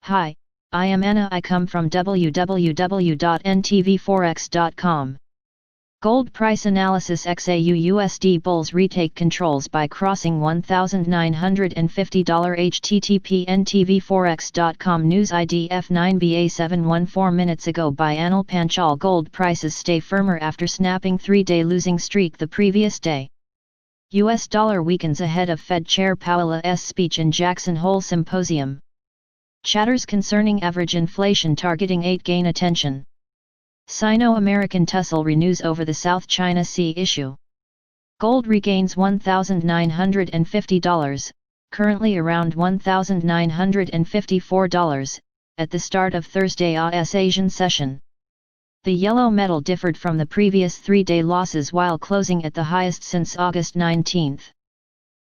Hi, I am Anna. I come from www.ntvforex.com. Gold price analysis. XAU USD bulls retake controls by crossing $1,950. http ntvforex.com news ID F9BA7 4 minutes ago by Anil Panchal. Gold prices stay firmer after snapping 3-day losing streak the previous day. US dollar weakens ahead of Fed Chair Powell's speech in Jackson Hole Symposium. Chatters concerning average inflation targeting 8 gain attention. Sino-American tussle renews over the South China Sea issue. Gold regains $1,950, currently around $1,954, at the start of Thursday's Asian session. The yellow metal differed from the previous 3-day losses while closing at the highest since August 19.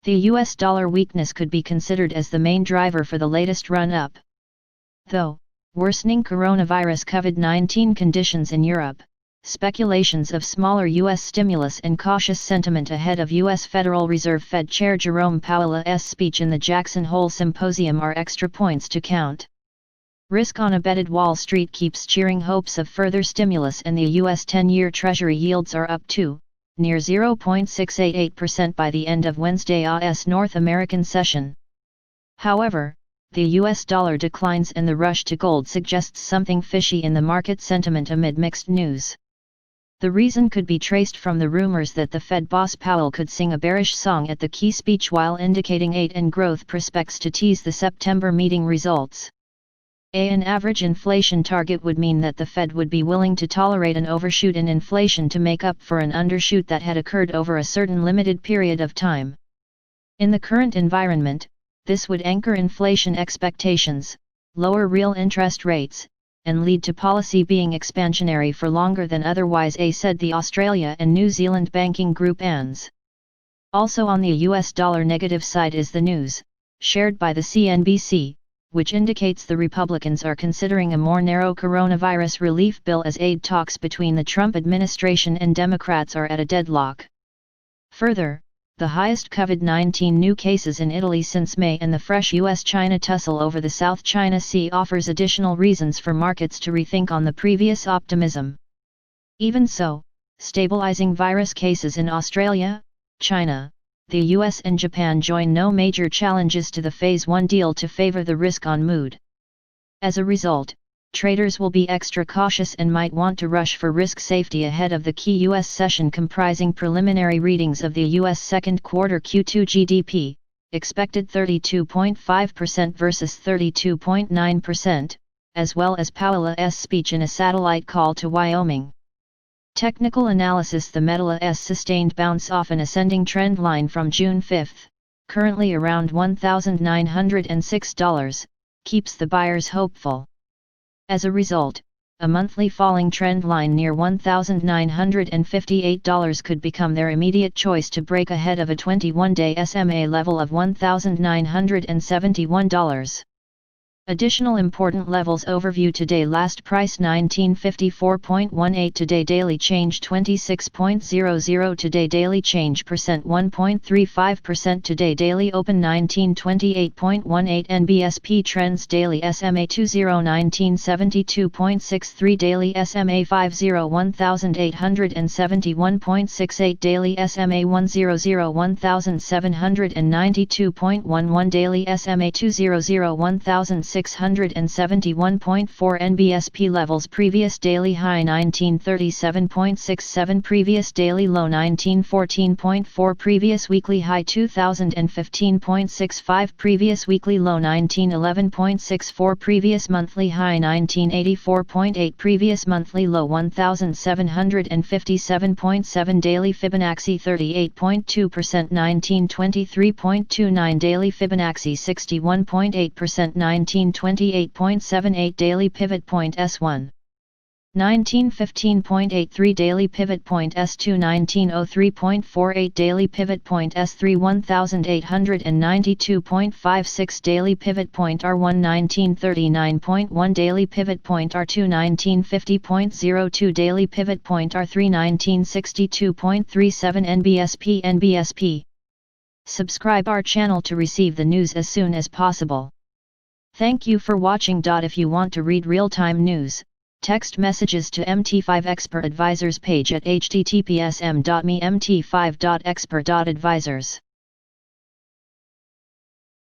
The US dollar weakness could be considered as the main driver for the latest run-up. Though, worsening coronavirus COVID-19 conditions in Europe, speculations of smaller US stimulus and cautious sentiment ahead of US Federal Reserve Fed Chair Jerome Powell's speech in the Jackson Hole Symposium are extra points to count. Risk on a bedded Wall Street keeps cheering hopes of further stimulus, and the US 10-year Treasury yields are up to near 0.688% by the end of Wednesday's North American session. However, the US dollar declines and the rush to gold suggests something fishy in the market sentiment amid mixed news. The reason could be traced from the rumors that the Fed boss Powell could sing a bearish song at the key speech while indicating aid and growth prospects to tease the September meeting results. An average inflation target would mean that the Fed would be willing to tolerate an overshoot in inflation to make up for an undershoot that had occurred over a certain limited period of time. In the current environment, this would anchor inflation expectations, lower real interest rates, and lead to policy being expansionary for longer than otherwise, said the Australia and New Zealand banking group ANZ. Also on the US dollar negative side is the news, shared by the CNBC, which indicates the Republicans are considering a more narrow coronavirus relief bill as aid talks between the Trump administration and Democrats are at a deadlock. Further, the highest COVID-19 new cases in Italy since May and the fresh US-China tussle over the South China Sea offers additional reasons for markets to rethink on the previous optimism. Even so, stabilizing virus cases in Australia, China, the US and Japan join no major challenges to the Phase 1 deal to favor the risk-on mood. As a result, traders will be extra cautious and might want to rush for risk safety ahead of the key US session comprising preliminary readings of the US second quarter Q2 GDP, expected 32.5% versus 32.9%, as well as Powell's speech in a satellite call to Wyoming. Technical analysis. The metal's sustained bounce off an ascending trend line from June 5, currently around $1,906, keeps the buyers hopeful. As a result, a monthly falling trend line near $1,958 could become their immediate choice to break ahead of a 21-day SMA level of $1,971. Additional important levels overview. Today last price 1954.18, today daily change 26.00, today daily change percent 1.35%, today daily open 1928.18, NBSP trends daily SMA 20 1972.63, daily SMA 50 1871.68, daily SMA 100 1792.11, daily SMA 200 1671.4, NBSP levels. Previous daily high 1937.67, previous daily low 1914.4, previous weekly high 2015.65, previous weekly low 1911.64, previous monthly high 1984.8, previous monthly low 1757.7, daily Fibonacci 38.2%, 1923.29, daily Fibonacci 61.8%, 1928.78, daily pivot point S1. 1915.83, daily pivot point S2. 1903.48, daily pivot point S3. 1892.56, daily pivot point R1. 1939.1, daily pivot point R2. 1950.02, daily pivot point R3. 1962.37, NBSP. Subscribe our channel to receive the news as soon as possible. Thank you for watching. If you want to read real-time news, text messages to MT5 Expert Advisors page at https://m.me/mt5.expert.advisors.